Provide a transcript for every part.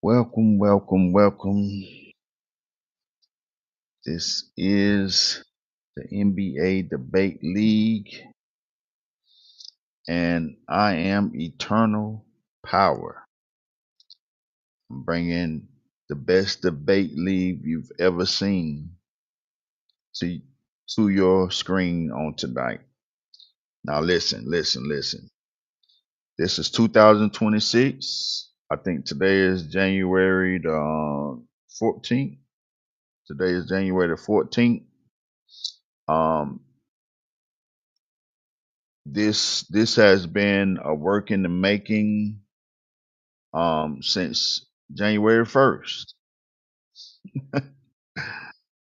Welcome, welcome, welcome. This is the NBA Debate League, and I am Eternal Power. I'm bringing the best debate league you've ever seen to, to your screen on tonight. Now, listen, listen, listen. This is 2026. I think today is January the 14th. Today is January the 14th. Um, this has been a work in the making since January 1st.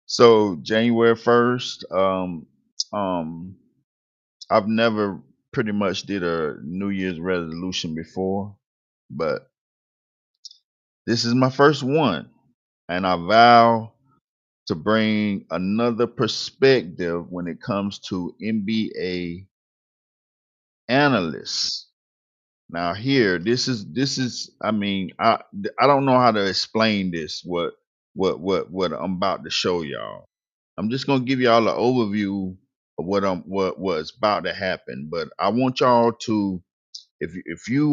So January 1st, I've never pretty much did a New Year's resolution before, but this is my first one, and I vow to bring another perspective when it comes to NBA analysts. Now here, this is I mean, I don't know how to explain this what I'm about to show y'all. I'm just gonna give y'all an overview of what's about to happen. But I want y'all to if you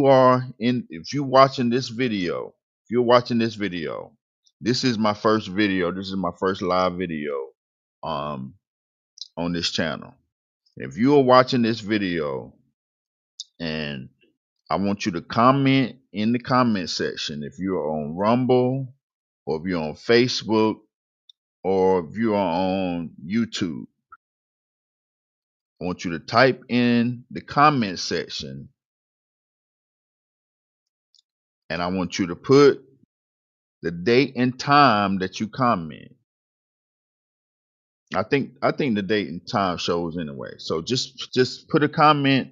watching this video, if you're watching this video, this is my first video, this is my first live video um on this channel. If you are watching this video and I want you to comment in the comment section if you're on Rumble or if you're on Facebook or if you're on YouTube. I want you to type in the comment section and I want you to put the date and time that you comment. I think the date and time shows anyway. So just put a comment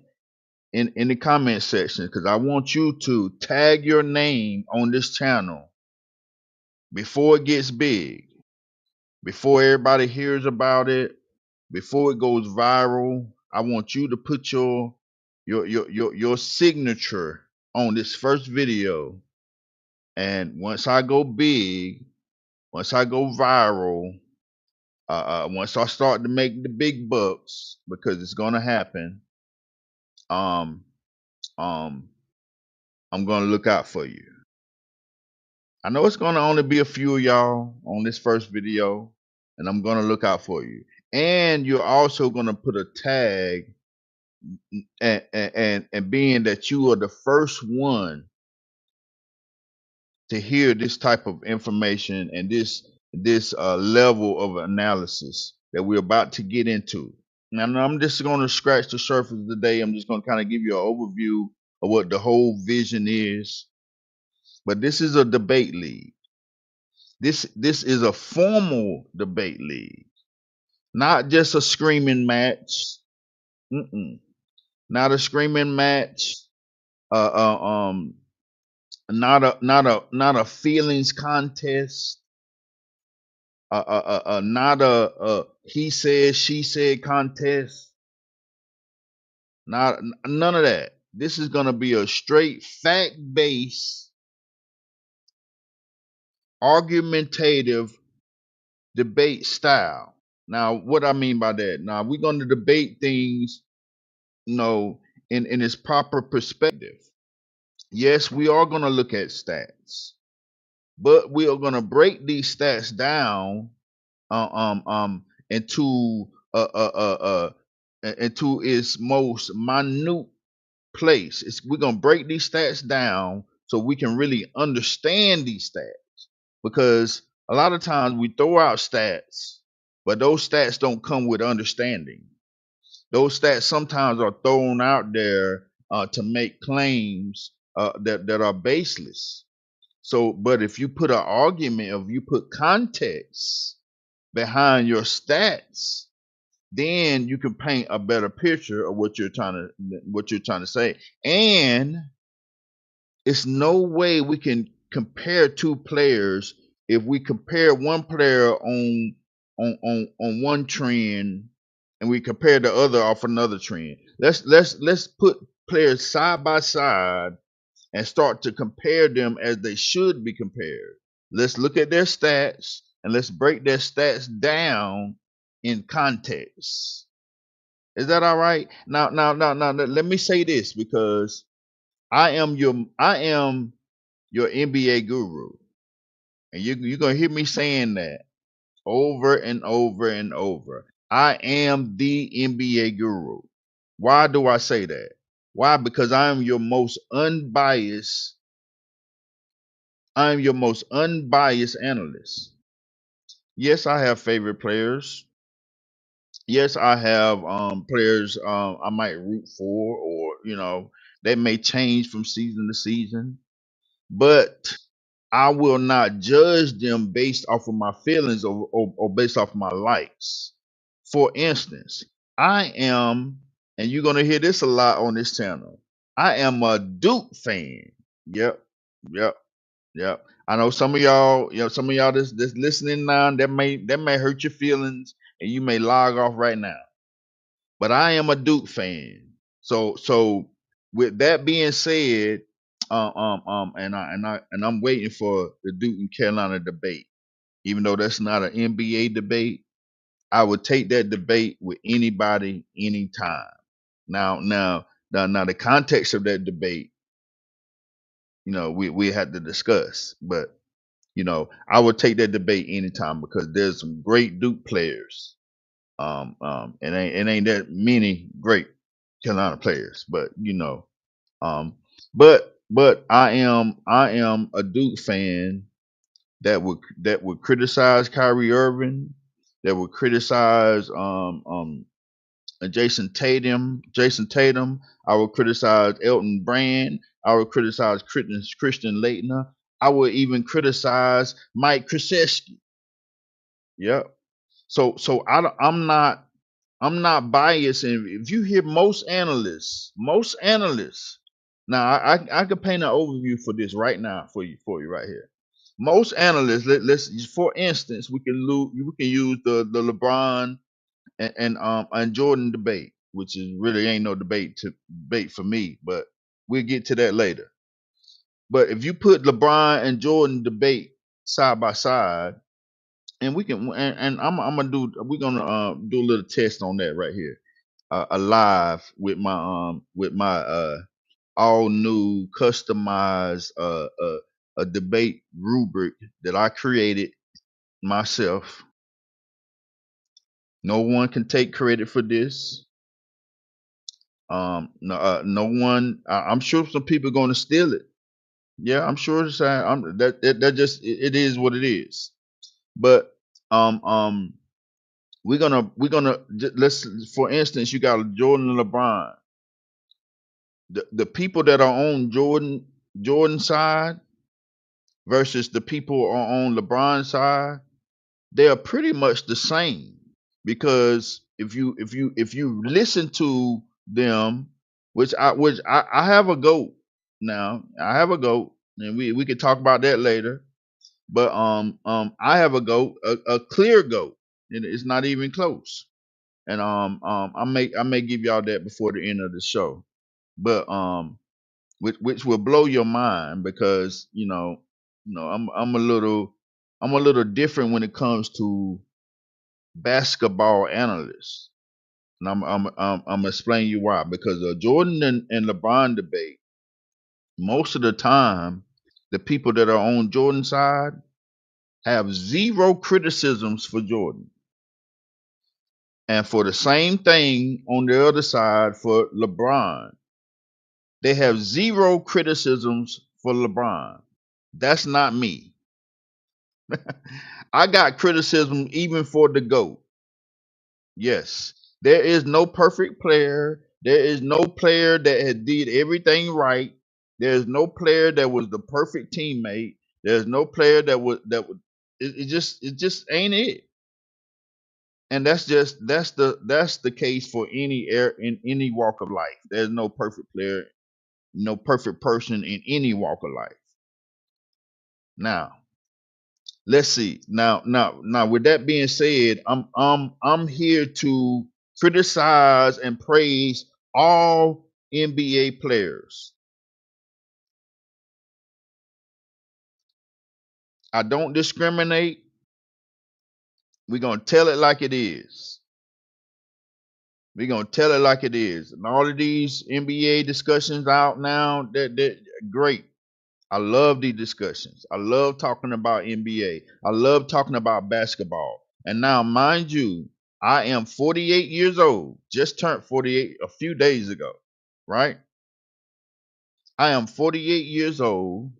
in the comment section because I want you to tag your name on this channel before it gets big, before everybody hears about it, before it goes viral. I want you to put your signature on this first video. And once I go big, once I go viral, once I start to make the big bucks, because it's gonna happen, um, um, I'm gonna look out for you. I know it's gonna only be a few of y'all on this first video, and I'm gonna look out for you. And you're also gonna put a tag, and being that you are the first one to hear this type of information and this level of analysis that we're about to get into. Now, I'm just going to scratch the surface today. I'm just going to kind of give you an overview of what the whole vision is. But this is a debate league. This is a formal debate league, not just a screaming match. Not a screaming match. Uh, uh, um, not a feelings contest. Not a he said she said contest. None of that. This is gonna be a straight fact based, argumentative debate style. Now, what I mean by that? Now we're gonna debate things, in its proper perspective. Yes, we are gonna look at stats, but we are gonna break these stats down into into its most minute place. We're gonna break these stats down so we can really understand these stats, because a lot of times we throw out stats, but those stats don't come with understanding. Those stats sometimes are thrown out there to make claims that are baseless. So, but if you put an argument, if you put context behind your stats, then you can paint a better picture of what you're trying to say. And it's no way we can compare two players if we compare one player on one trend and we compare the other off another trend. Let's put players side by side and start to compare them as they should be compared. Let's look at their stats and let's break their stats down in context. Is that all right? Now, let me say this, because I am your NBA guru, and you're gonna hear me saying that over and over and over. I am the NBA guru. Why do I say that? Why? Because I am your most unbiased. I am your most unbiased analyst. Yes, I have favorite players. Yes, I have players I might root for, or they may change from season to season. But I will not judge them based off of my feelings, or based off of my likes. For instance, I am, and you're gonna hear this a lot on this channel. I am a Duke fan. Yep, yep, yep. I know some of y'all, some of y'all that's listening now, that may hurt your feelings, and you may log off right now. But I am a Duke fan. So with that being said, I'm waiting for the Duke and Carolina debate. Even though that's not an NBA debate, I would take that debate with anybody, anytime. Now, the context of that debate, we had to discuss. But I would take that debate anytime, because there's some great Duke players. It ain't that many great Carolina players, but but I am a Duke fan that would criticize Kyrie Irving, that would criticize Jason Tatum. I would criticize Elton Brand. I would criticize Christian Leitner. I would even criticize Mike Krzyzewski. Yep. So I'm not biased, and if you hear most analysts. Now I could paint an overview for this right now for you right here. Most analysts, let's for instance, we can use the LeBron and Jordan debate, which is really ain't no debate for me, but we'll get to that later. But if you put LeBron and Jordan debate side by side, and we can and I'm gonna do we're gonna do a little test on that right here, alive with my all new customized a debate rubric that I created myself. No one can take credit for this. No one. I'm sure some people are going to steal it. Yeah, I'm sure. That just it is what it is. But um um let's, for instance, you got Jordan and LeBron. The people that are on Jordan side versus the people are on LeBron side, they are pretty much the same. Because if you listen to them, which I have a goat now. I have a goat, and we could talk about that later. But I have a goat, a clear goat. It's not even close. And I may give y'all that before the end of the show. But which will blow your mind, because I'm a little different when it comes to basketball analysts. And I'm explaining you why. Because Jordan and LeBron debate, most of the time, the people that are on Jordan's side, have zero criticisms for Jordan. And for the same thing on the other side for LeBron, they have zero criticisms for LeBron. That's not me. I got criticism even for the GOAT. Yes. There is no perfect player. There is no player that had did everything right. There's no player that was the perfect teammate. There's no player that would it just ain't it. And that's the case for any air in any walk of life. There's no perfect player, no perfect person in any walk of life. Now, let's see. Now with that being said, I'm here to criticize and praise all NBA players. I don't discriminate. We're gonna tell it like it is. We're gonna tell it like it is. And all of these NBA discussions out now, that great. I love these discussions. I love talking about NBA. I love talking about basketball. And now, mind you, I am 48 years old. Just turned 48 a few days ago, right? I am 48 years old.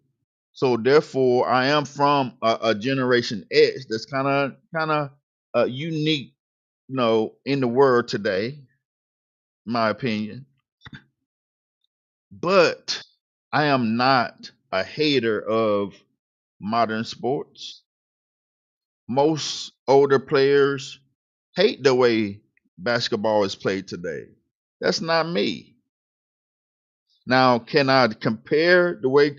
So therefore, I am from a generation X that's kind of unique, in the world today, in my opinion. But I am not a hater of modern sports. Most older players hate the way basketball is played today. That's not me. Now, can I compare the way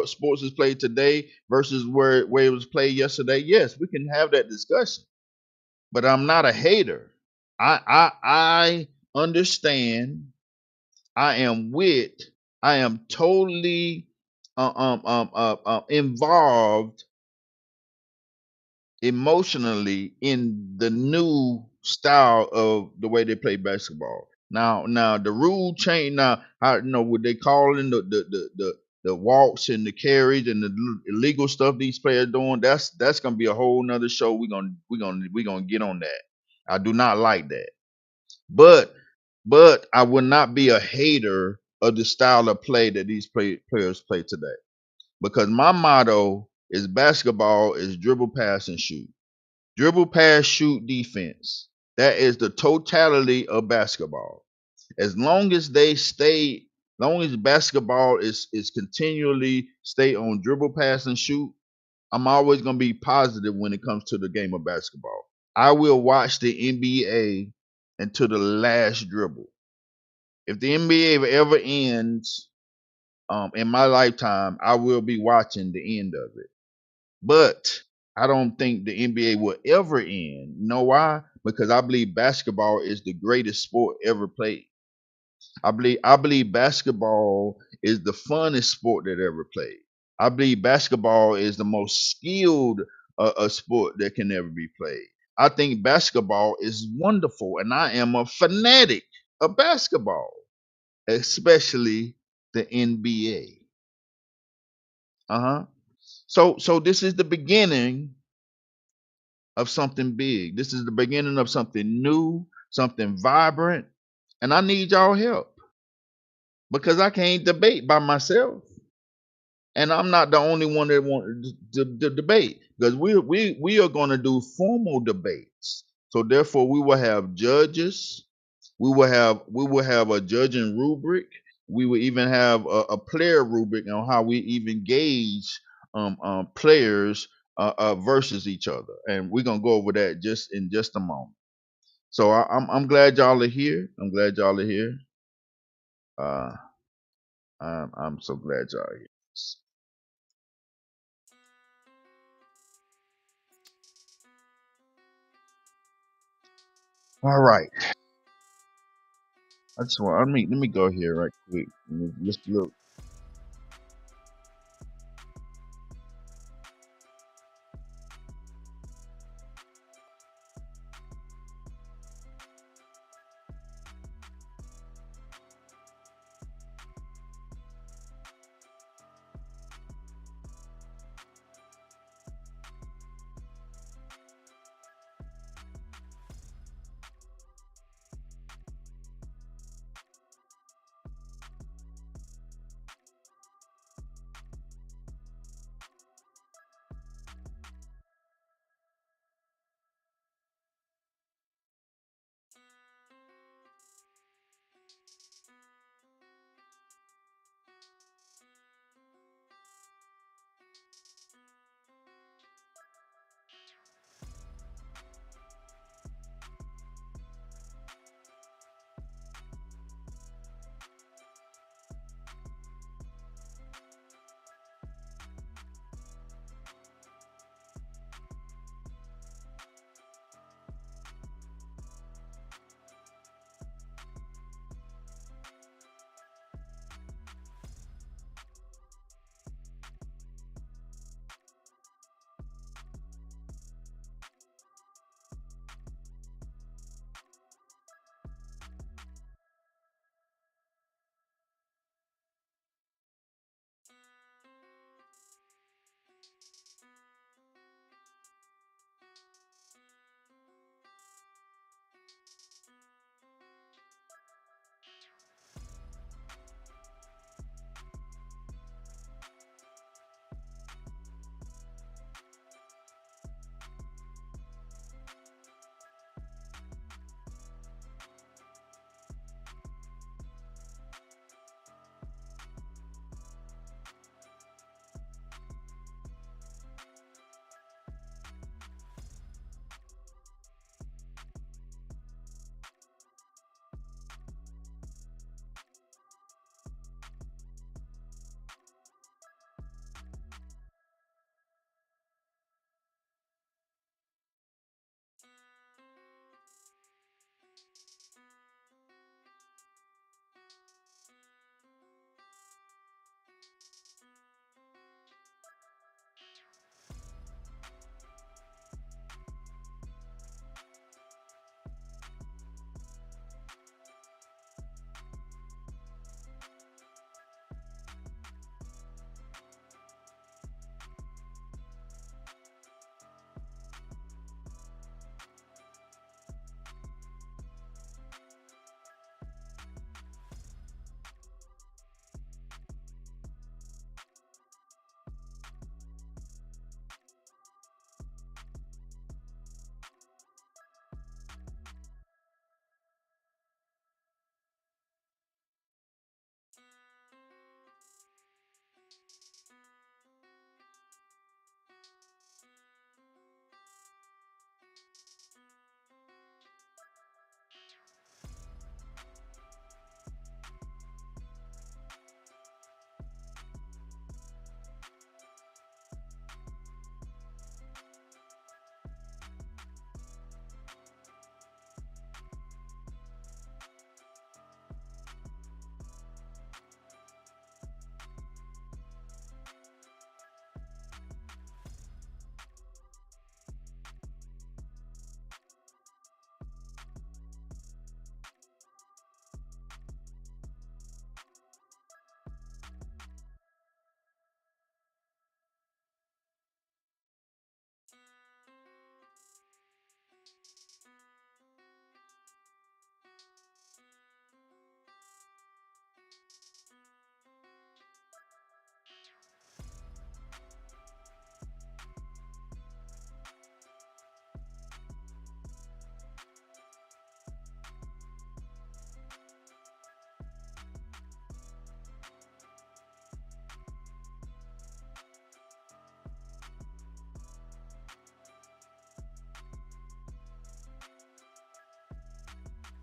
sports is played today versus where it was played yesterday? Yes, we can have that discussion. But I'm not a hater. I understand. I am with. I am totally involved emotionally in the new style of the way they play basketball. Now the rule change. Now, I what they call in the walks and the carries and the illegal stuff these players doing. That's gonna be a whole nother show. We're gonna get on that. I do not like that, but I will not be a hater of the style of play that these players play today, because my motto is basketball is dribble, pass, and shoot. Dribble, pass, shoot, defense. That is the totality of basketball. As long as long as basketball is continually stay on dribble, pass, and shoot, I'm always gonna be positive when it comes to the game of basketball. I will watch the NBA until the last dribble. If the NBA ever ends in my lifetime, I will be watching the end of it. But I don't think the NBA will ever end. You know why? Because I believe basketball is the greatest sport ever played. I believe basketball is the funnest sport that ever played. I believe basketball is the most skilled sport that can ever be played. I think basketball is wonderful, and I am a fanatic of basketball, especially the NBA. Uh-huh. So this is the beginning of something big. This is the beginning of something new, something vibrant, and I need y'all help because I can't debate by myself, and I'm not the only one that wants to debate, because we are going to do formal debates. So therefore, we will have judges. We will have a judging rubric. We will even have a player rubric on how we even gauge players versus each other, and we're gonna go over that just in just a moment. So I'm glad y'all are here. I'm glad y'all are here. Uh, I'm so glad y'all are here. All right. I just want let me go here right quick. Just look.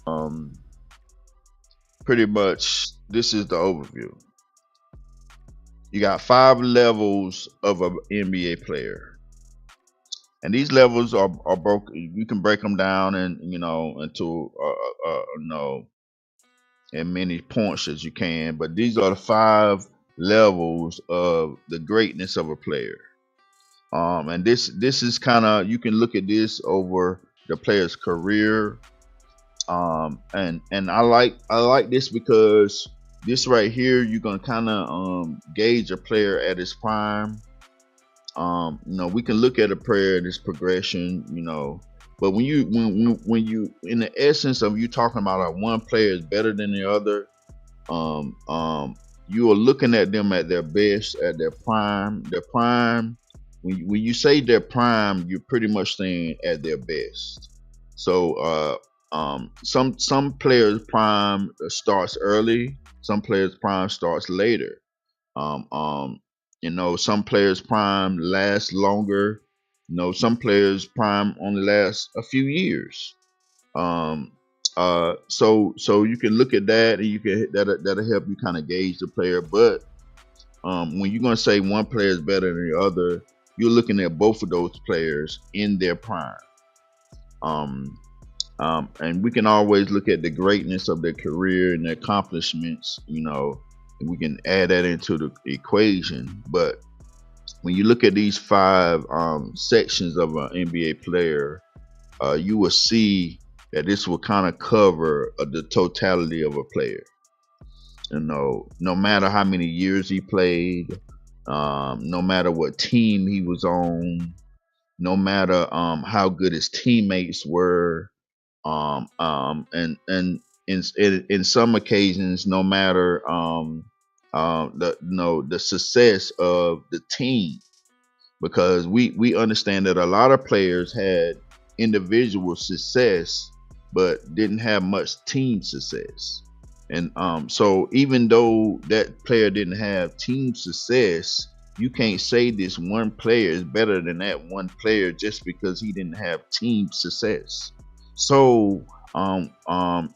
Um, Pretty much, this is the overview. You got 5 levels of an NBA player, and these levels are broken. You can break them down and into as many points as you can. But these are the 5 levels of the greatness of a player. And this is kind of, you can look at this over the player's career. And I like this because this right here, you're gonna kind of gauge a player at his prime. We can look at a player and his progression, but when you in the essence of you talking about like one player is better than the other, um, um, you are looking at them at their best, at their prime. Their prime. When you say their prime, you're pretty much saying at their best. So some players prime starts early. Some players prime starts later. Um, um, some players prime lasts longer. Some players prime only lasts a few years. Um, so you can look at that, and you can that'll help you kind of gauge the player. But when you're gonna say one player is better than the other, you're looking at both of those players in their prime. Um, and we can always look at the greatness of their career and their accomplishments, and we can add that into the equation. But when you look at these 5 sections of an NBA player, you will see that this will kind of cover the totality of a player. No matter how many years he played, no matter what team he was on, no matter how good his teammates were, and in some occasions, no matter the success of the team, because we understand that a lot of players had individual success but didn't have much team success. And so even though that player didn't have team success, you can't say this one player is better than that one player just because he didn't have team success. So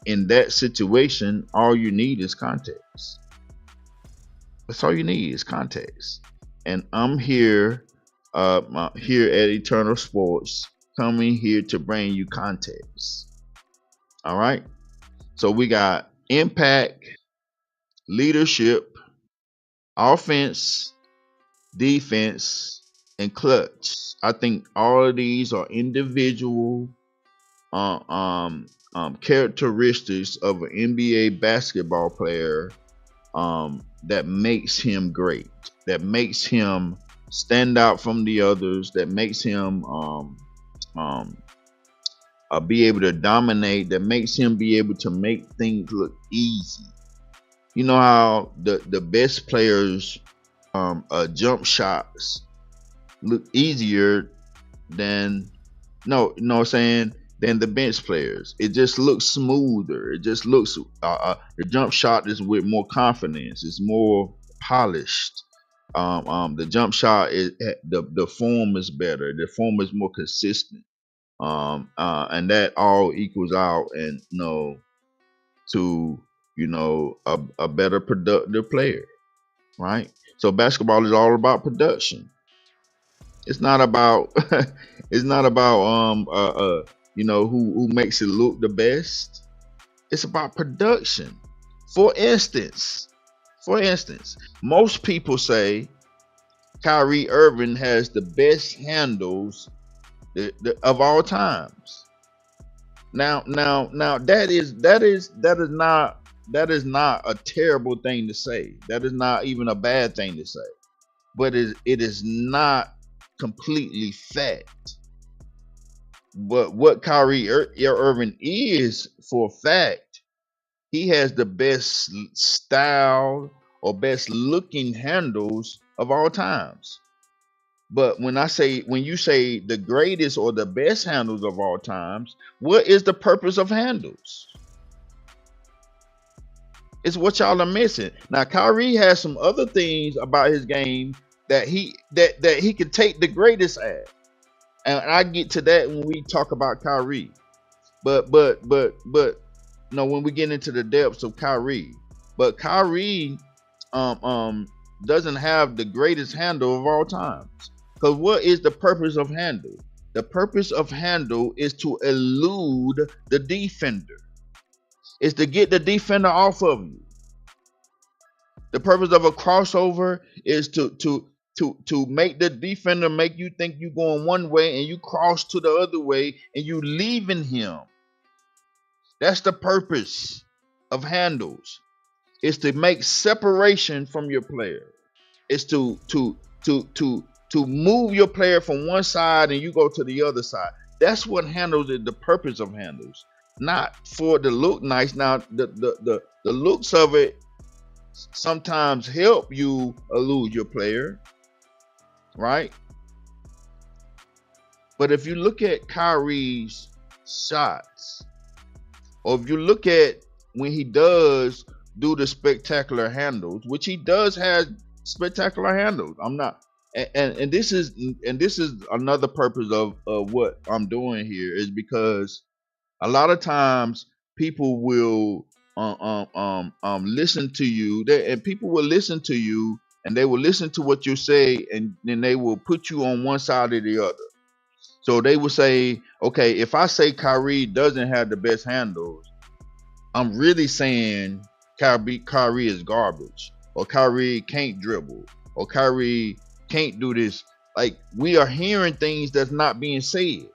in that situation, all you need is context. That's all you need is context. And I'm here, here at Eternal Sports, coming here to bring you context. All right. So we got impact, leadership, offense, defense, and clutch. I think all of these are individual uh, um, characteristics of an NBA basketball player that makes him great, that makes him stand out from the others, that makes him um, be able to dominate, that makes him be able to make things look easy. You know how the best players jump shots look easier than what I'm saying, than the bench players. It just looks smoother. It just looks the jump shot is with more confidence. It's more polished. The jump shot is the form is better. The form is more consistent. And that all equals out and to a better productive player, right? So basketball is all about production. It's not about it's not about who makes it look the best. It's about production. For instance, most people say Kyrie Irving has the best handles of all times. Now that is not a terrible thing to say. That is not even a bad thing to say. But it is not completely fact. But what Kyrie Irving is for a fact, he has the best style or best looking handles of all times. But when you say the greatest or the best handles of all times, what is the purpose of handles? It's what y'all are missing. Now Kyrie has some other things about his game that he can take the greatest at. And I get to that when we talk about Kyrie. But when we get into the depths of Kyrie. But Kyrie doesn't have the greatest handle of all time. Because what is the purpose of handle? The purpose of handle is to elude the defender. Is to get the defender off of you. The purpose of a crossover is to make the defender make you think you're going one way and you cross to the other way and you leaving him. That's the purpose of handles. It's to make separation from your player. It's to move your player from one side and you go to the other side. That's what handles is the purpose of handles. Not for the look nice. Now the looks of it sometimes help you elude your player, right? But if you look at Kyrie's shots, or if you look at when he does do the spectacular handles, which he does have spectacular handles. I'm not, and this is another purpose of what I'm doing here is because a lot of times people will listen to you, and people will listen to you, and they will listen to what you say, and then they will put you on one side or the other. So they will say, okay, if I say Kyrie doesn't have the best handles, I'm really saying Kyrie is garbage, or Kyrie can't dribble, or Kyrie can't do this. Like, we are hearing things that's not being said.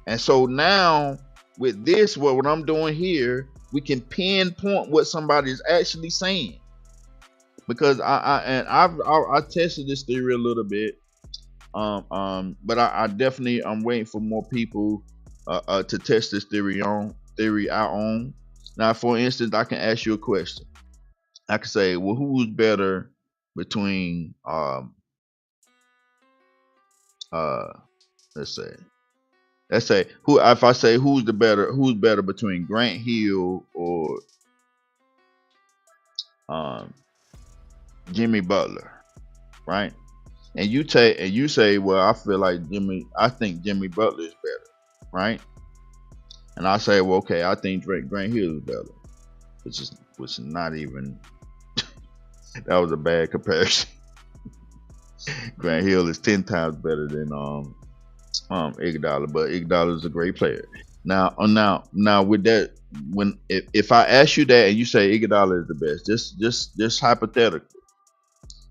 And so now with this, what I'm doing here, we can pinpoint what somebody is actually saying. Because I tested this theory a little bit. But I definitely, I'm waiting for more people to test this theory out on. Now, for instance, I can ask you a question. I can say, well, who's better between let's say who, if I say who's better between Grant Hill or Jimmy Butler, right? And you say, well, I think Jimmy Butler is better, right? And I say, well, okay, I think Grant Hill is better, which is not even that was a bad comparison. Grant Hill is 10 times better than Iguodala, but Iguodala is a great player. Now with that, if I ask you that and you say Iguodala is the best, just hypothetically,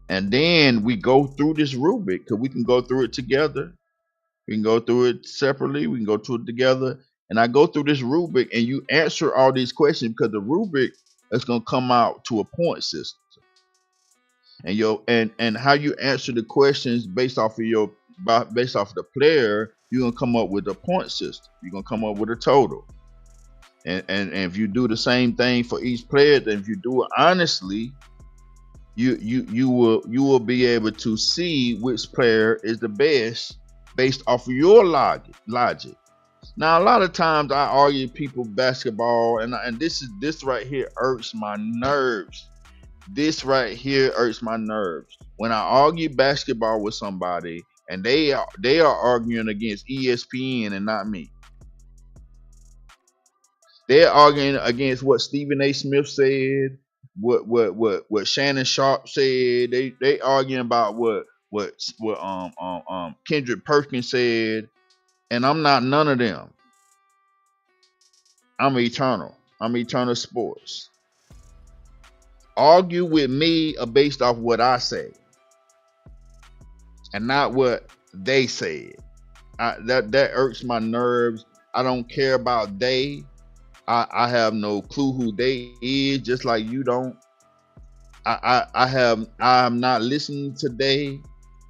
and then we go through this rubric, because we can go through it together, we can go through it separately, we can go through it together, and I go through this rubric and you answer all these questions, because the rubric is going to come out to a point system, and how you answer the questions based off of the player, you're gonna come up with a point system. You're gonna come up with a total, and if you do the same thing for each player, then if you do it honestly, you will be able to see which player is the best based off of your logic. Now, a lot of times I argue people basketball, and this right here irks my nerves. This right here irks my nerves when I argue basketball with somebody and they are arguing against ESPN and not me. They're arguing against what Stephen A. Smith said, what Shannon Sharp said. They arguing about what Kendrick Perkins said, and I'm not none of them. I'm eternal. I'm Eternal Sports. Argue with me based off what I say and not what they said. That irks my nerves. I don't care about they. I have no clue who they is, just like you don't. I'm not listening to they.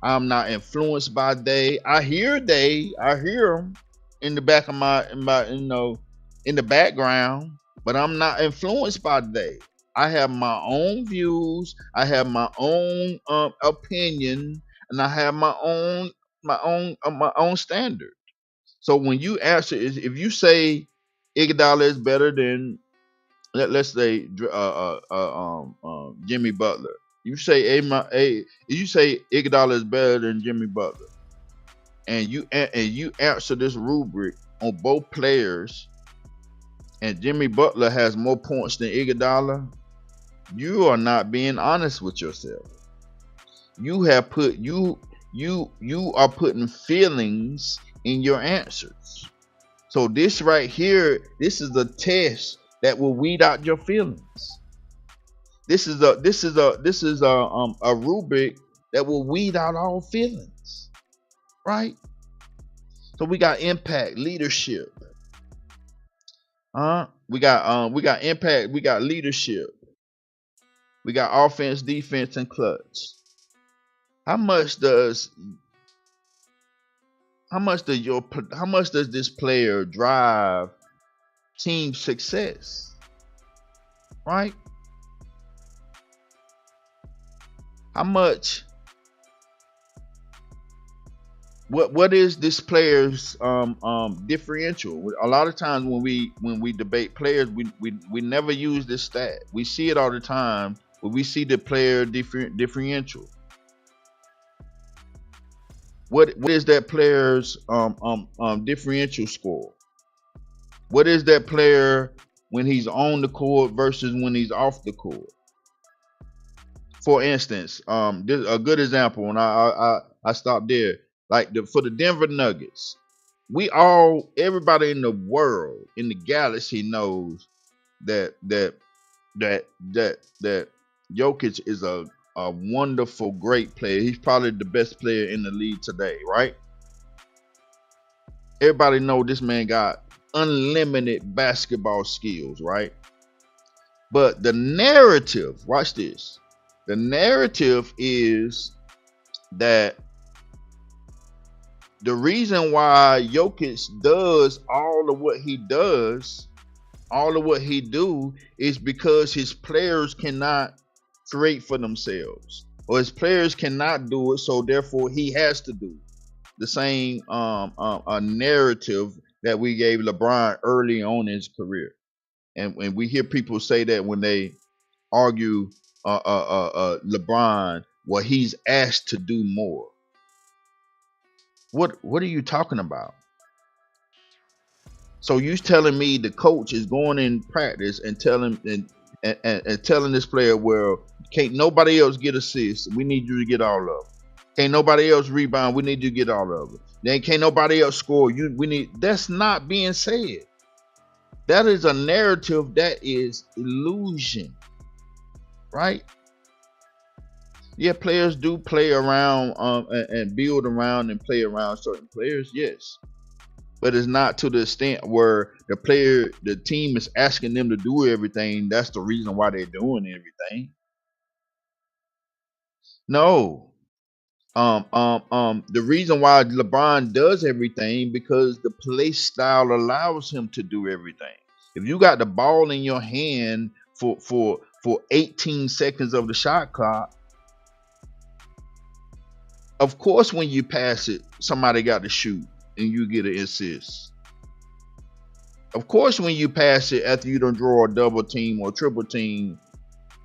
I'm not influenced by they. I hear them in the back of my in the background, but I'm not influenced by they. I have my own views. I have my own opinion, and I have my own standard. So when you answer, if you say Iguodala is better than let's say Jimmy Butler, you say you say Iguodala is better than Jimmy Butler, and you answer this rubric on both players, and Jimmy Butler has more points than Iguodala, you are not being honest with yourself. You have put you are putting feelings in your answers. So this right here, this is a test that will weed out your feelings. This is a rubric that will weed out all feelings, right? So we got impact, leadership. We got impact, we got leadership, we got offense, defense, and clutch. How much does how much does this player drive team success? Right? How much what is this player's differential? A lot of times when we debate players, we never use this stat. We see it all the time, but we see the player differential. What is that player's differential score? What is that player when he's on the court versus when he's off the court? For instance, this, a good example, and I stopped there. Like for the Denver Nuggets, everybody in the world, in the galaxy knows that that Jokic is a wonderful, great player. He's probably the best player in the league today, right? Everybody know this man got unlimited basketball skills, right? But the narrative, watch this. The narrative is that the reason why Jokic does all of what he does, all of what he do, is because his players cannot create for themselves, or his players cannot do it, so therefore he has to do the same a narrative that we gave LeBron early on in his career. And we hear people say that when they argue LeBron, well, he's asked to do more. What are you talking about? So you telling me the coach is going in practice and telling and telling this player, well, can't nobody else get assists? We need you to get all of them. Can't nobody else rebound? We need you to get all of them. Then can't nobody else score? We need. That's not being said. That is a narrative that is illusion, right? Yeah, players do play around and build around and play around certain players, yes. But it's not to the extent where the team is asking them to do everything. That's the reason why they're doing everything. No. The reason why LeBron does everything because the play style allows him to do everything. If you got the ball in your hand for 18 seconds of the shot clock, of course when you pass it, somebody got to shoot and you get an assist. Of course when you pass it after you don't draw a double team or triple team,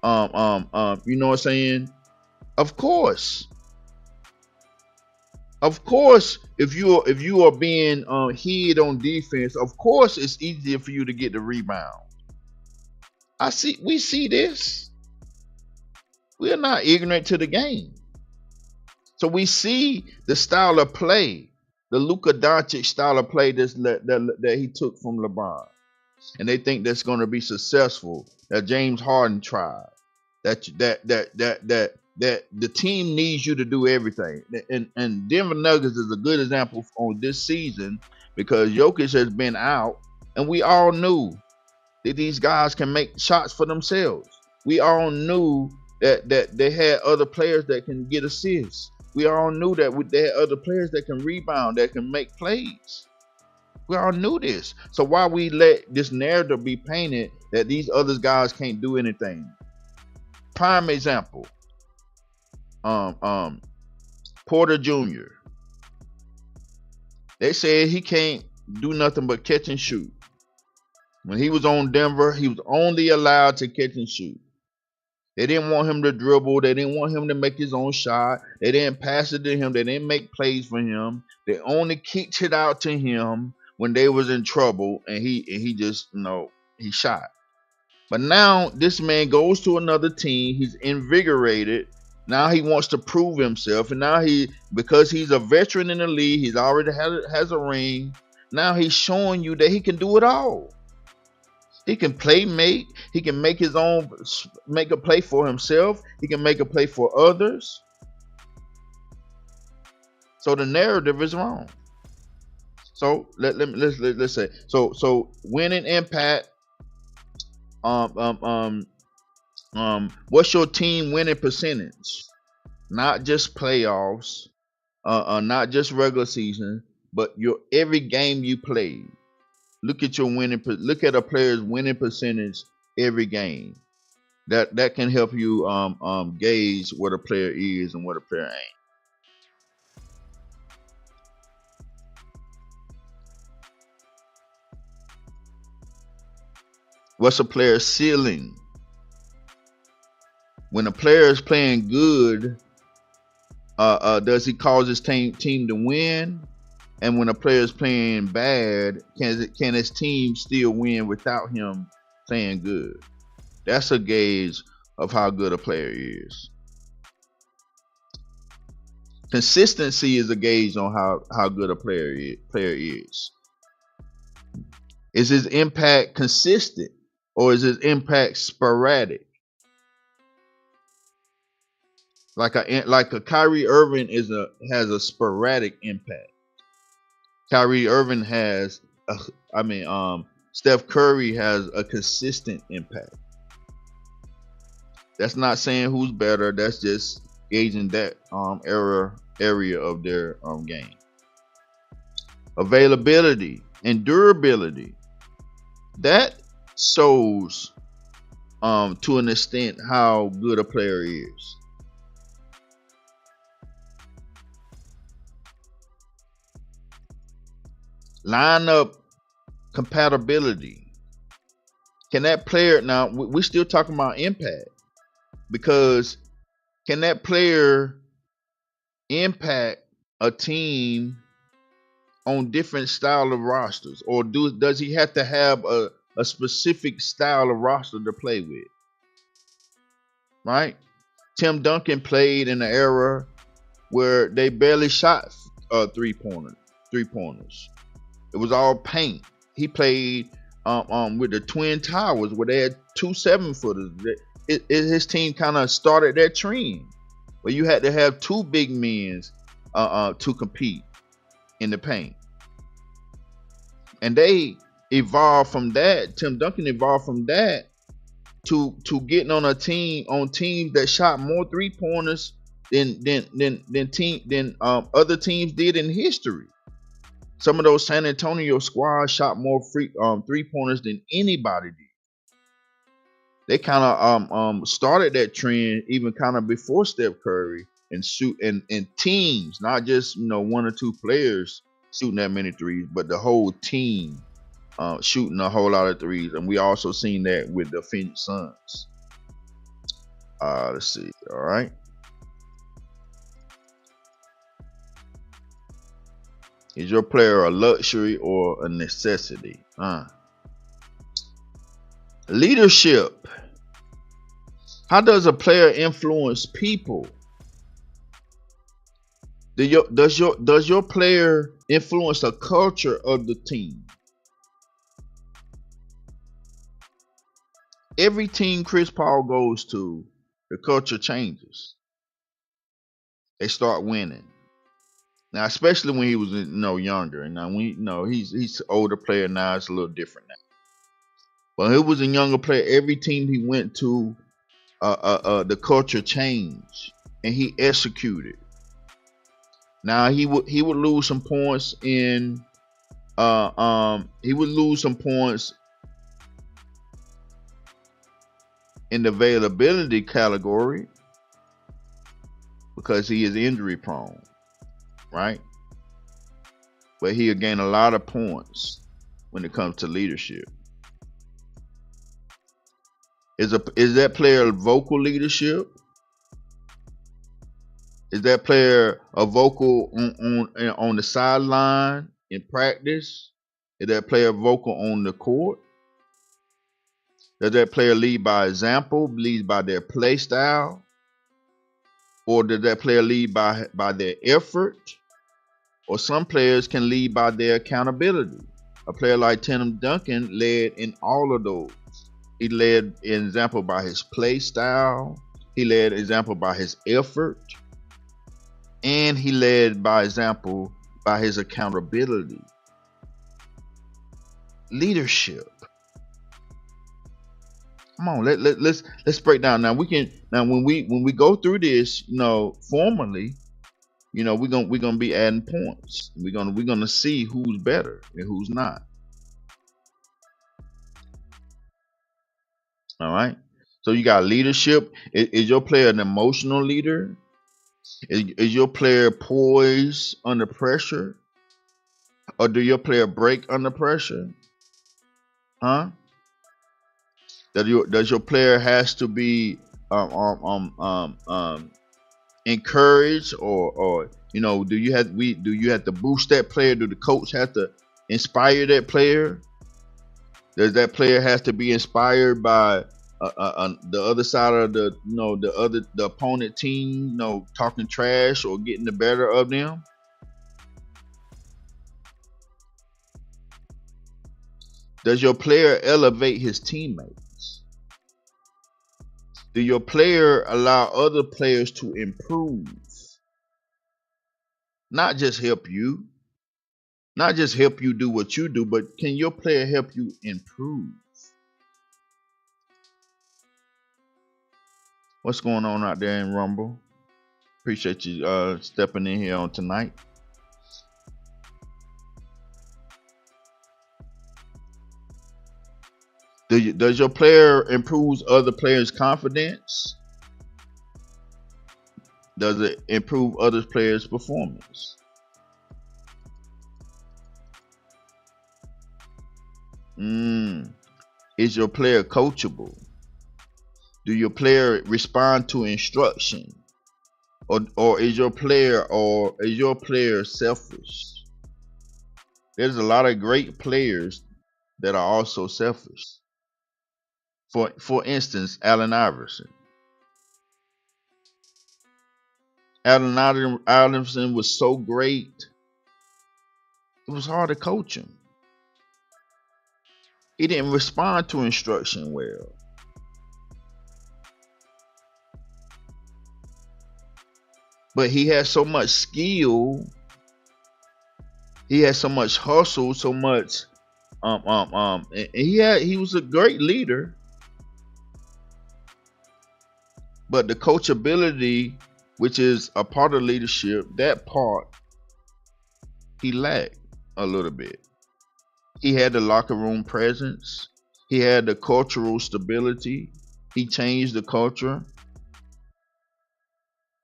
you know what I'm saying? Of course. Of course, if you are being hit on defense, of course it's easier for you to get the rebound. We see this. We are not ignorant to the game. So we see the style of play, the Luka Doncic style of play that he took from LeBron, and they think that's going to be successful. That James Harden tried. That the team needs you to do everything. And Denver Nuggets is a good example on this season because Jokic has been out, and we all knew that these guys can make shots for themselves. We all knew that they had other players that can get assists. We all knew that they had other players that can rebound, that can make plays. We all knew this. So why we let this narrative be painted that these other guys can't do anything? Prime example. Porter Jr. They said he can't do nothing but catch and shoot. When he was on Denver, he was only allowed to catch and shoot. They didn't want him to dribble. They didn't want him to make his own shot. They didn't pass it to him. They didn't make plays for him. They only kicked it out to him when they was in trouble, and he just He shot. But now this man goes to another team. He's invigorated. Now he wants to prove himself, and now because he's a veteran in the league, he's already has a ring. Now he's showing you that he can do it all. He can play make. He can make his own, make a play for himself. He can make a play for others. So the narrative is wrong. So let's say winning impact. What's your team winning percentage? Not just playoffs, not just regular season, but your every game you play. Look at your winning. Look at a player's winning percentage every game. That can help you gauge what a player is and what a player ain't. What's a player's ceiling? When a player is playing good, does he cause his team to win? And when a player is playing bad, can his team still win without him playing good? That's a gauge of how good a player is. Consistency is a gauge on how good a player is. Is his impact consistent or is his impact sporadic? Like a Kyrie Irving has a sporadic impact. Kyrie Irving has Steph Curry has a consistent impact. That's not saying who's better. That's just gauging that area of their game. Availability and durability. That shows to an extent how good a player is. Lineup compatibility. Can that player, now we're still talking about impact, because can that player impact a team on different style of rosters, or does he have to have a specific style of roster to play with? Right? Tim Duncan played in an era where they barely shot three-pointers. It was all paint. He played with the Twin Towers where they had 2 7-footers. His team kind of started that trend where you had to have 2 big men to compete in the paint. And they evolved from that. Tim Duncan evolved from that to getting on teams that shot more 3-pointers than other teams did in history. Some of those San Antonio squads shot more 3-pointers than anybody did. They kind of started that trend even kind of before Steph Curry, and teams, not just 1 or 2 players shooting that many threes, but the whole team shooting a whole lot of threes. And we also seen that with the Phoenix Suns. Let's see. All right. Is your player a luxury or a necessity? Leadership. How does a player influence people? Does your player influence the culture of the team? Every team Chris Paul goes to, the culture changes. They start winning. Now, especially when he was younger, and now he's an older player now, it's a little different now. But he was a younger player. Every team he went to, the culture changed, and he executed. Now he would lose some points in in the availability category because he is injury prone, right? But he'll gain a lot of points when it comes to leadership. Is that player vocal leadership? Is that player a vocal on the sideline in practice? Is that player vocal on the court? Does that player lead by example, lead by their play style, or does that player lead by their effort? Or some players can lead by their accountability. A player like Tim Duncan led in all of those. He led in example by his play style. He led example by his effort. And he led by example by his accountability. Leadership. Come on, let's break down. Now when we go through this, formally, we're gonna be adding points. We're gonna see who's better and who's not. All right. So you got leadership. Is your player an emotional leader? Is your player poised under pressure? Or do your player break under pressure? Huh? Does your player has to be encouraged, or do you have to boost that player? Do the coach have to inspire that player? Does that player have to be inspired by the other side of the opponent team, talking trash or getting the better of them? Does your player elevate his teammates? Do your player allow other players to improve? Not just help you. Not just help you do what you do, but can your player help you improve? What's going on out there in Rumble? Appreciate you stepping in here on tonight. Does your player improve other players' confidence? Does it improve other players' performance? Is your player coachable? Do your player respond to instruction? Or is your player selfish? There's a lot of great players that are also selfish. For instance, Allen Iverson. Allen Iverson was so great, it was hard to coach him. He didn't respond to instruction well. But he had so much skill. He had so much hustle, so much and he was a great leader. But the coachability, which is a part of leadership, that part he lacked a little bit. He had the locker room presence. He had the cultural stability. He changed the culture.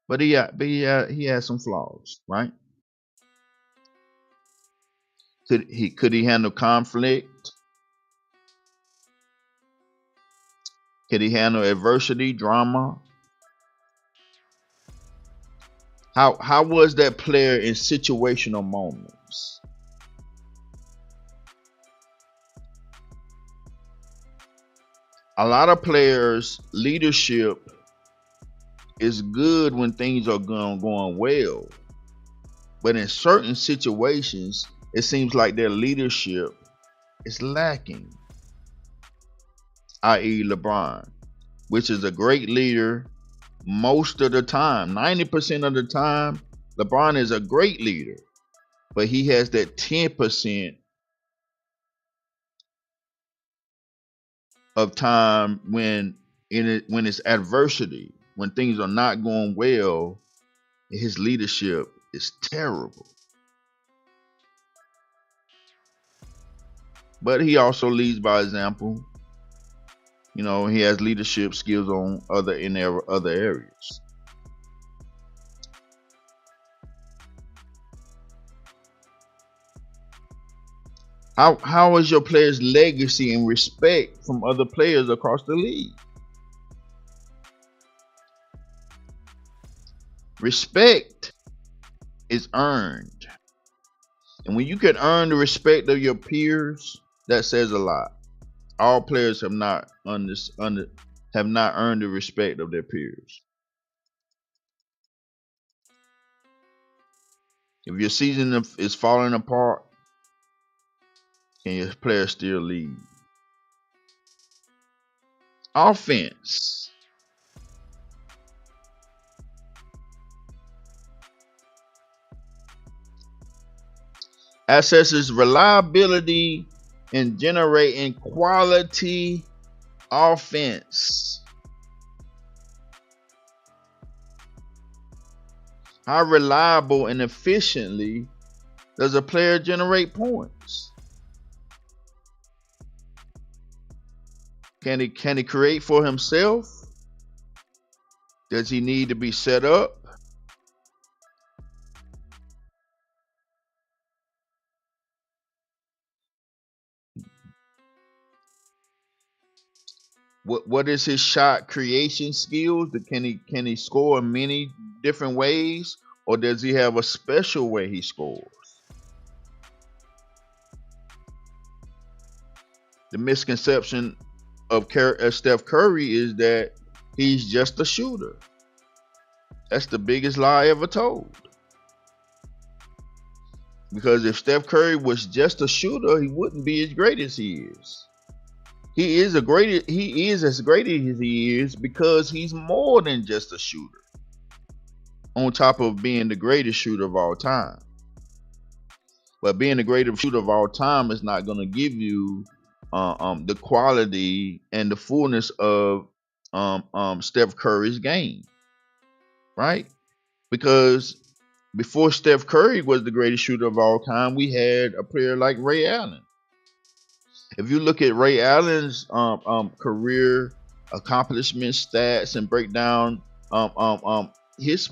But he had some flaws, right? Could he handle conflict? Could he handle adversity, drama? How was that player in situational moments? A lot of players' leadership is good when things are going well, but in certain situations, it seems like their leadership is lacking. I.e., LeBron, which is a great leader most of the time. 90% of the time, LeBron is a great leader, but he has that 10% of time when it's adversity, when things are not going well, his leadership is terrible. But he also leads by example. He has leadership skills on other areas. How is your player's legacy and respect from other players across the league? Respect is earned. And when you can earn the respect of your peers, that says a lot. All players have not have not earned the respect of their peers. If your season is falling apart, can your players still lead? Offense. Assesses reliability in generating quality offense. How reliable and efficiently does a player generate points? Can he create for himself? Does he need to be set up? What is his shot creation skills? Can he score in many different ways, or does he have a special way he scores? The misconception of Steph Curry is that he's just a shooter. That's the biggest lie ever told. Because if Steph Curry was just a shooter, he wouldn't be as great as he is. He is as great as he is because he's more than just a shooter. On top of being the greatest shooter of all time. But being the greatest shooter of all time is not going to give you the quality and the fullness of Steph Curry's game, right? Because before Steph Curry was the greatest shooter of all time, we had a player like Ray Allen. If you look at Ray Allen's career accomplishments, stats, and break down his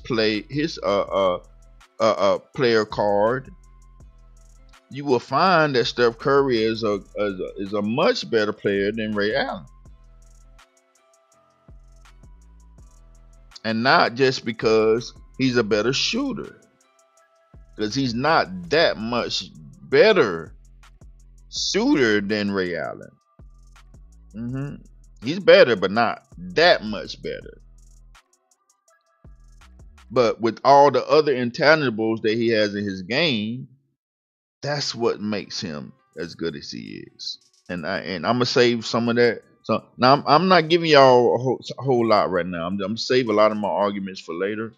player card, you will find that Steph Curry is a much better player than Ray Allen. And not just because he's a better shooter, because he's not that much better shooter than Ray Allen. He's better, but not that much better. But with all the other intangibles that he has in his game, that's what makes him as good as he is. And I'm gonna save some of that. So now I'm not giving y'all a whole lot right now. I'm gonna save a lot of my arguments for later.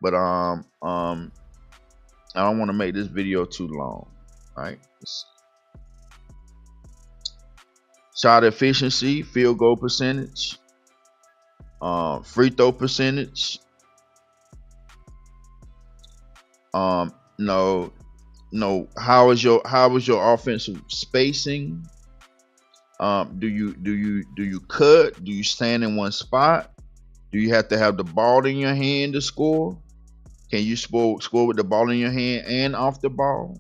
But I don't want to make this video too long. All right. Shot efficiency, field goal percentage, free throw percentage. No. How is your offensive spacing? Do you cut? Do you stand in one spot? Do you have to have the ball in your hand to score? Can you score with the ball in your hand and off the ball?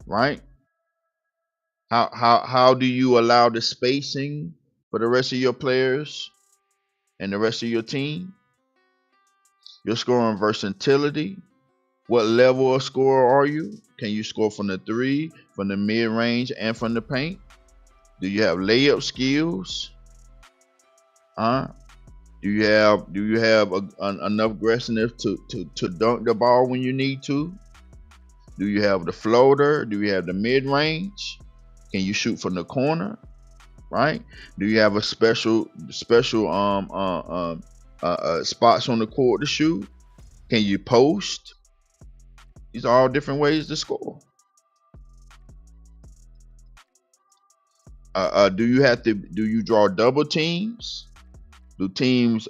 Right? How do you allow the spacing for the rest of your players and the rest of your team? Your scoring versatility. What level of scorer are you? Can you score from the three, from the mid range, and from the paint? Do you have layup skills? Do you have enough aggressiveness to dunk the ball when you need to? Do you have the floater? Do you have the mid range? Can you shoot from the corner? Right? Do you have a special spots on the court to shoot? Can you post? These are all different ways to score. Do you draw double teams? Do teams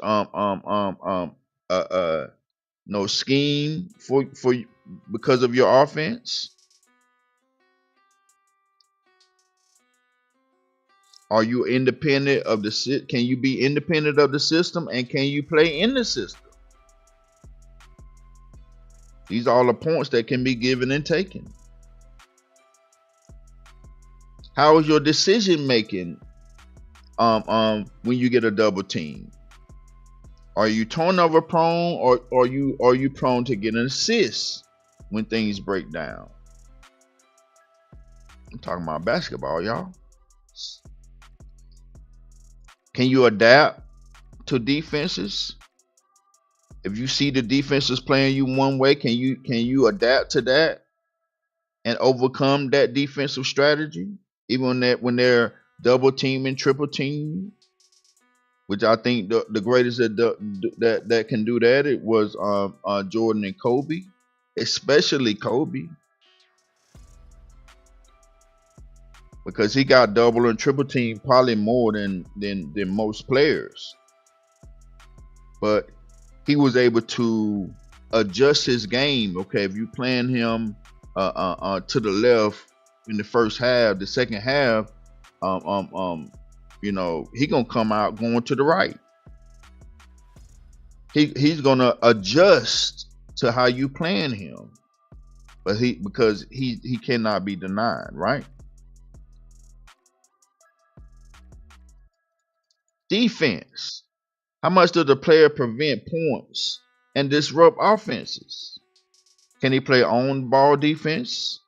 scheme for because of your offense? Are you independent of the can you be independent of the system, and can you play in the system? These are all the points that can be given and taken. How is your decision making when you get a double team? Are you turnover prone, or are you prone to get an assist when things break down? I'm talking about basketball, y'all. Can you adapt to defenses? If you see the defense is playing you one way, can you adapt to that and overcome that defensive strategy? Even when they're double teaming, triple teaming, which I think the greatest that can do that, it was Jordan and Kobe, especially Kobe, because he got double and triple team probably more than most players, but he was able to adjust his game. Okay, if you playing him to the left in the first half, the second half, he gonna come out going to the right. He's gonna adjust to how you playing him, but because he cannot be denied, right? Defense. How much does the player prevent points and disrupt offenses? Can he play on ball defense?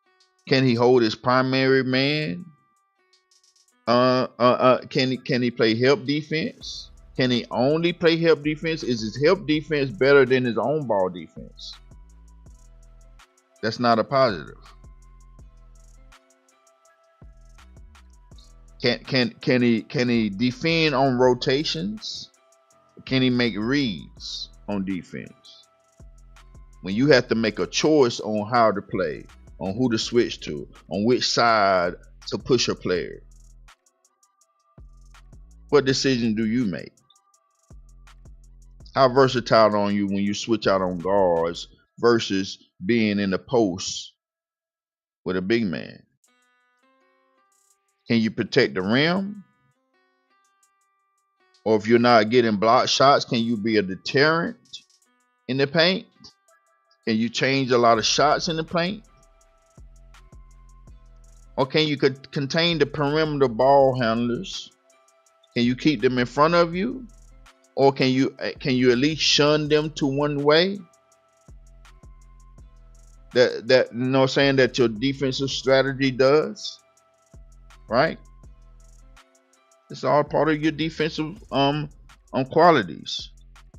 Can he hold his primary man? Can he play help defense? Can he only play help defense? Is his help defense better than his own ball defense? That's not a positive. Can he defend on rotations? Can he make reads on defense? When you have to make a choice on how to play, on who to switch to, on which side to push a player, what decision do you make? How versatile are you when you switch out on guards versus being in the post with a big man? Can you protect the rim? Or if you're not getting block shots, can you be a deterrent in the paint? Can you change a lot of shots in the paint? Or can you contain the perimeter ball handlers? Can you keep them in front of you? Or can you at least shun them to one way? That you know what I'm saying, that your defensive strategy does, right? It's all part of your defensive qualities.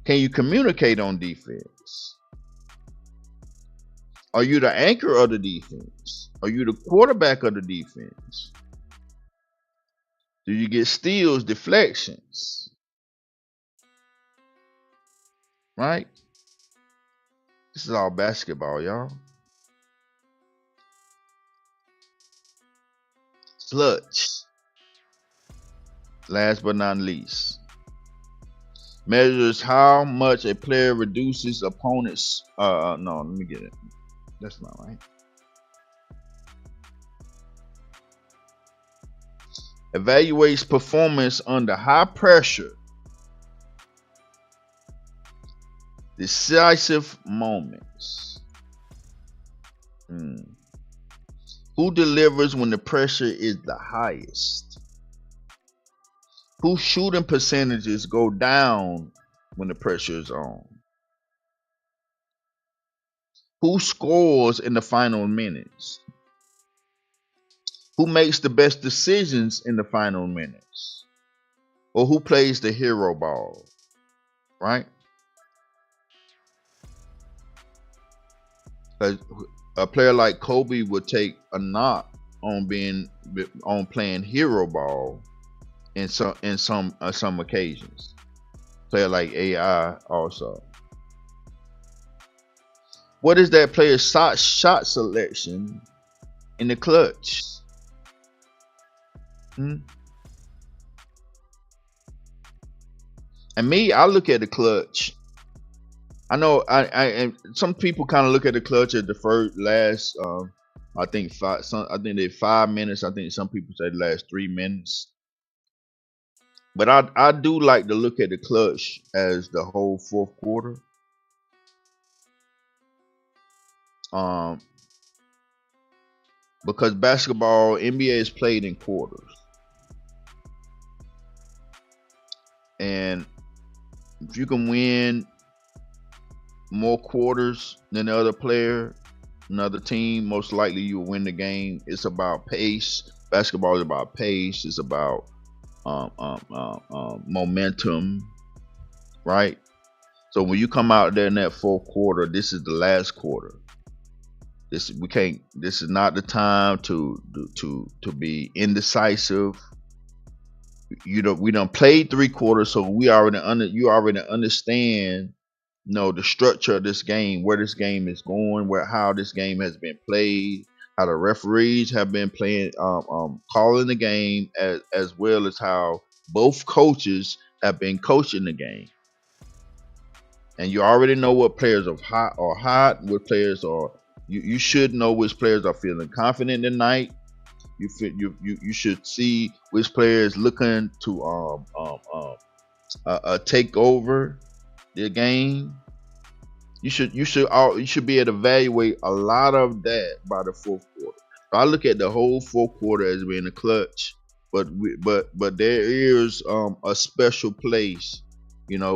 Can you communicate on defense? Are you the anchor of the defense? Are you the quarterback of the defense? Do you get steals, deflections? Right? This is all basketball, y'all. Clutch. Last but not least, measures how much a player reduces opponents. No, let me get it. That's not right. Evaluates performance under high pressure. Decisive moments. Who delivers when the pressure is the highest? Whose shooting percentages go down when the pressure is on? Who scores in the final minutes? Who makes the best decisions in the final minutes? Or who plays the hero ball? Right? A player like Kobe would take a knock on playing hero ball in some occasions. Player like AI also. What is that player's shot selection in the clutch? And me, I look at the clutch. I know and some people kind of look at the clutch at the last I think they're 5 minutes. I think some people say the last 3 minutes. But I do like to look at the clutch as the whole fourth quarter. Because basketball, NBA is played in quarters. And if you can win more quarters than the other player, another team, most likely you'll win the game. It's about pace, Basketball is about pace. It's about momentum, right? So when you come out there in that fourth quarter, this is the last quarter. We can't. This is not the time to be indecisive. We done played 3 quarters, so you already understand, the structure of this game, where this game is going, how this game has been played, how the referees have been playing, calling the game, as well as how both coaches have been coaching the game. And you already know what players are hot, what players are. You should know which players are feeling confident tonight. You should see which players looking to take over the game. You should be able to evaluate a lot of that by the fourth quarter. So I look at the whole fourth quarter as being a clutch, but there is a special place,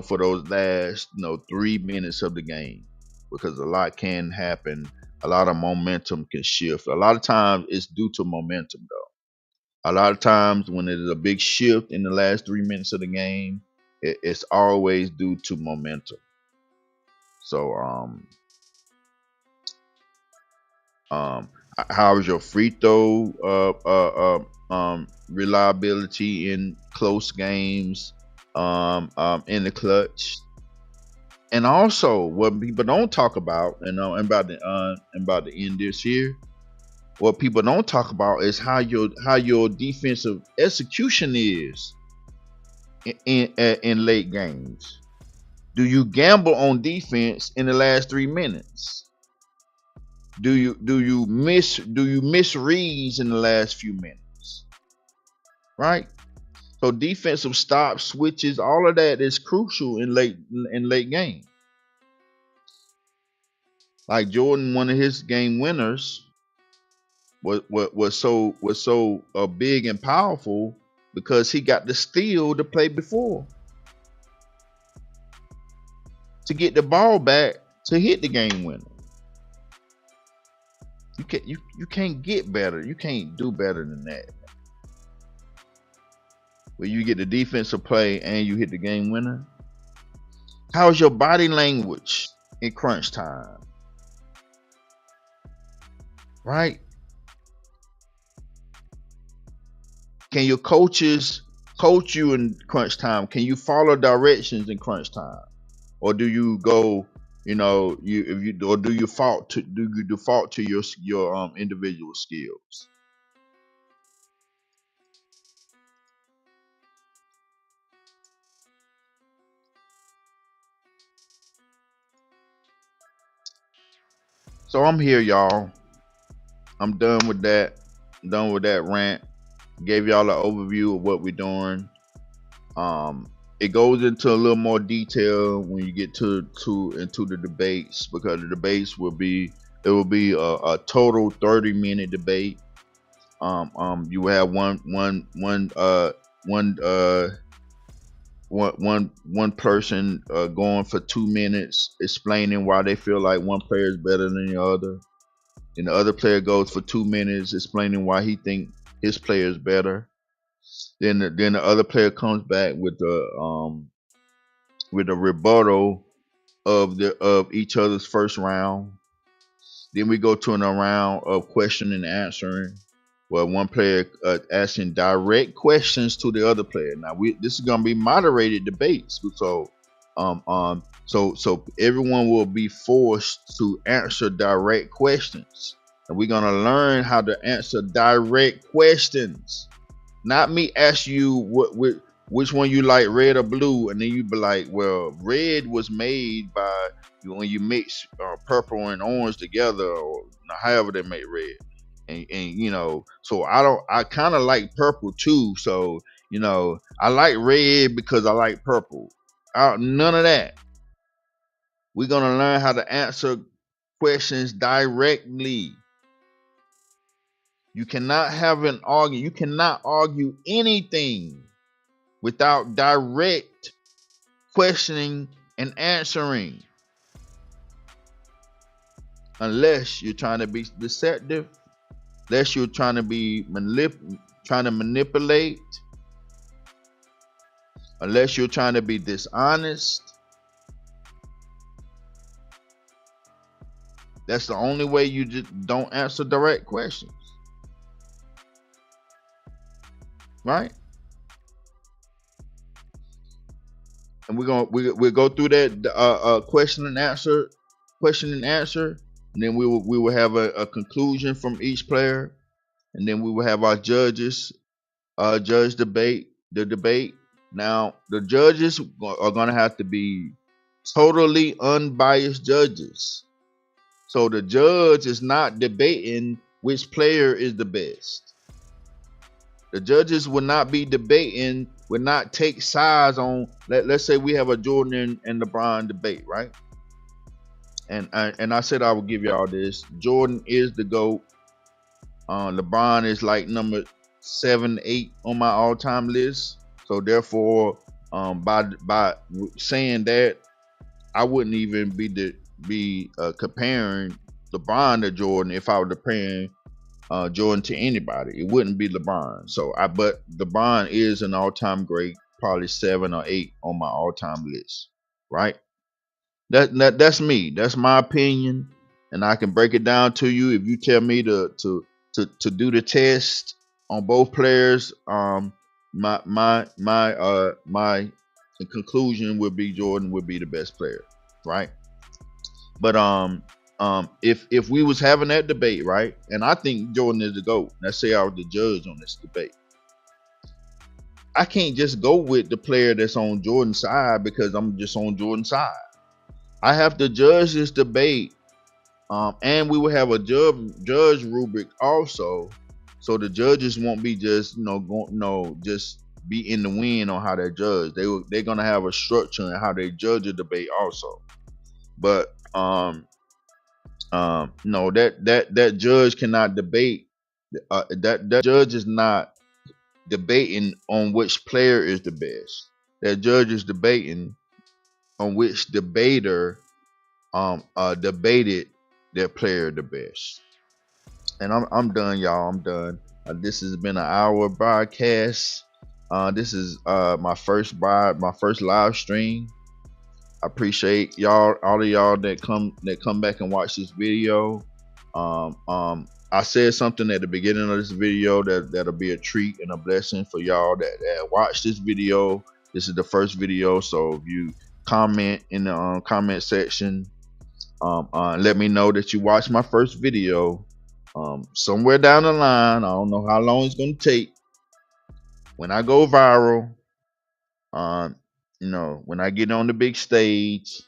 for those last 3 minutes of the game, because a lot can happen. A lot of momentum can shift. A lot of times it's due to momentum, though. A lot of times when there's a big shift in the last 3 minutes of the game, it's always due to momentum. So, how is your free throw reliability in close games, in the clutch? And also, what people don't talk about, and I'm about to end this here. What people don't talk about is how your defensive execution is in late games. Do you gamble on defense in the last 3 minutes? Do you miss reads in the last few minutes? Right? So defensive stops, switches, all of that is crucial in late game. Like Jordan, one of his game winners was so big and powerful because he got the steal to play before, to get the ball back to hit the game winner. You can't get better. You can't do better than that. Where you get the defensive play and you hit the game winner. How's your body language in crunch time? Right? Can your coaches coach you in crunch time? Can you follow directions in crunch time? Or do you go, do you default to your individual skills? So I'm here, y'all. I'm done with that. Done with that rant. Gave y'all an overview of what we're doing. It goes into a little more detail when you get into the debates, because the debates will be a total 30-minute debate. You will have one person going for 2 minutes explaining why they feel like one player is better than the other. And the other player goes for 2 minutes explaining why he think his player is better. Then the other player comes back with a rebuttal of each other's first round. Then we go to a round of question and answering, where one player asking direct questions to the other player. Now this is gonna be moderated debates, so everyone will be forced to answer direct questions, and we're gonna learn how to answer direct questions. Not me ask you which one you like, red or blue, and then you be like, well, red was made by when you mix purple and orange together, or however they make red. And so I kind of like purple too. So I like red because I like purple. None of that. We're gonna learn how to answer questions directly. You cannot have an argument. You cannot argue anything without direct questioning and answering, unless you're trying to be deceptive, unless you're trying to be trying to manipulate, unless you're trying to be dishonest. That's the only way you just don't answer direct questions, right? And we'll go through that question and answer, and then we will have a conclusion from each player, and then we will have our judges judge the debate. Now the judges are going to have to be totally unbiased judges. So the judge is not debating which player is the best. The judges will not be debating, will not take sides on. Let's say we have a Jordan and LeBron debate, right? And I said I would give y'all this. Jordan is the GOAT. LeBron is like number 7, 8 on my all-time list. So therefore, by saying that, I wouldn't even be comparing LeBron to Jordan if I were comparing Jordan to anybody. It wouldn't be LeBron. But LeBron is an all-time great, probably 7 or 8 on my all-time list, right? That's me. That's my opinion, and I can break it down to you if you tell me to do the test on both players. My conclusion would be Jordan would be the best player, right? But if we was having that debate, right, and I think Jordan is the GOAT. Let's say I was the judge on this debate. I can't just go with the player that's on Jordan's side because I'm just on Jordan's side. I have to judge this debate, and we will have a judge rubric also, so the judges won't be just just be in the wind on how they judge. They're gonna have a structure in how they judge a debate also. But no, that judge cannot debate. That judge is not debating on which player is the best. That judge is debating on which debater debated their player the best. And I'm done, y'all. I'm done. This has been an hour broadcast. This is my first live stream. I appreciate y'all, all of y'all that come back and watch this video. I said something at the beginning of this video that'll be a treat and a blessing for y'all that watch this video. This is the first video, so if you comment in the comment section, let me know that you watched my first video. Somewhere down the line, I don't know how long it's gonna take, when I go viral, when I get on the big stage,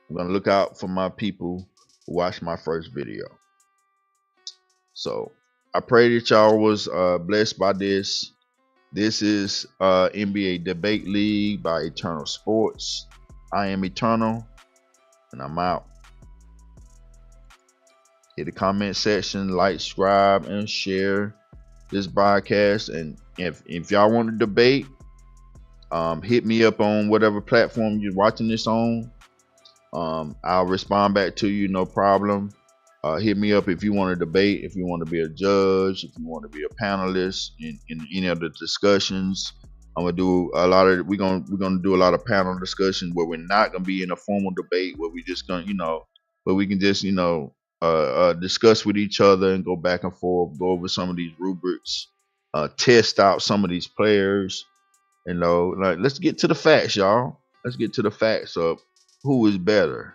I'm gonna look out for my people who watched my first video. So I pray that y'all was blessed by this. This is NBA Debate League by Eternal Sports. I am Eternal, and I'm out. Hit the comment section, like, subscribe, and share this broadcast. And if y'all want to debate, hit me up on whatever platform you're watching this on. I'll respond back to you, no problem. Hit me up if you want to debate, if you want to be a judge, if you want to be a panelist in any of the discussions. We're gonna do a lot of panel discussions where we're not gonna be in a formal debate, where we just gonna where we can just discuss with each other and go back and forth, go over some of these rubrics, test out some of these players. Let's get to the facts, y'all. Let's get to the facts of who is better.